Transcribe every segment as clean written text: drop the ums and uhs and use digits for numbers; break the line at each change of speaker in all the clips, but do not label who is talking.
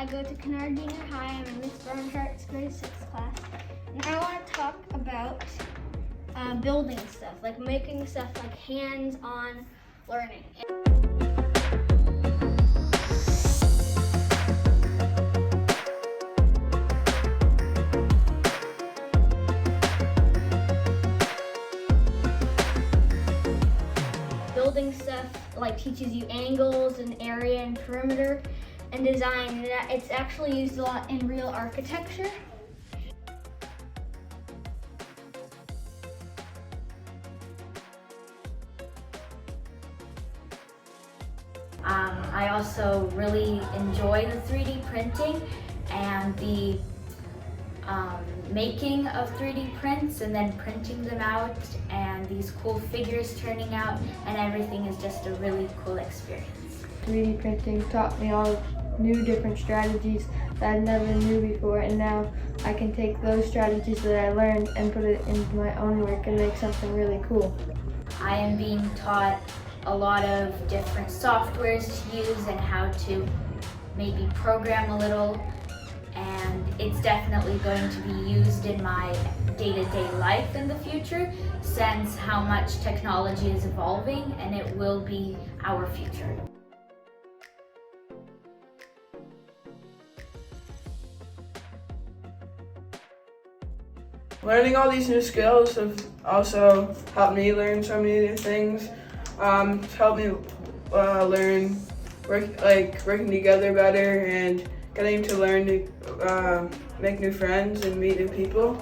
I go to Cunard Junior High. I'm in Miss Barnhart's grade 6 class. And I want to talk about building stuff, like making stuff like hands-on learning. Building stuff like teaches you angles and area and perimeter and design, and it's actually used a lot in real architecture.
I also really enjoy the 3D printing and the making of 3D prints and then printing them out and these cool figures turning out, and everything is just a really cool experience.
3D printing taught me all new different strategies that I never knew before, and now I can take those strategies that I learned and put it into my own work and make something really cool.
I am being taught a lot of different softwares to use and how to maybe program a little, and it's definitely going to be used in my day-to-day life in the future, since how much technology is evolving, and it will be our future.
Learning all these new skills have also helped me learn so many new things. It's helped me learn working together better and getting to learn to make new friends and meet new people.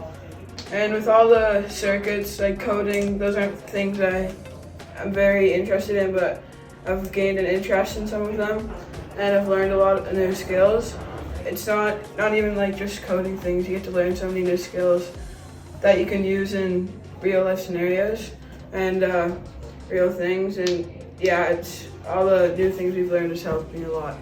And with all the circuits, like coding, those aren't things I'm very interested in, but I've gained an interest in some of them, and I've learned a lot of new skills. It's not even like just coding things. You get to learn so many new skills that you can use in real life scenarios and real things, and yeah, it's all the new things we've learned has helped me a lot.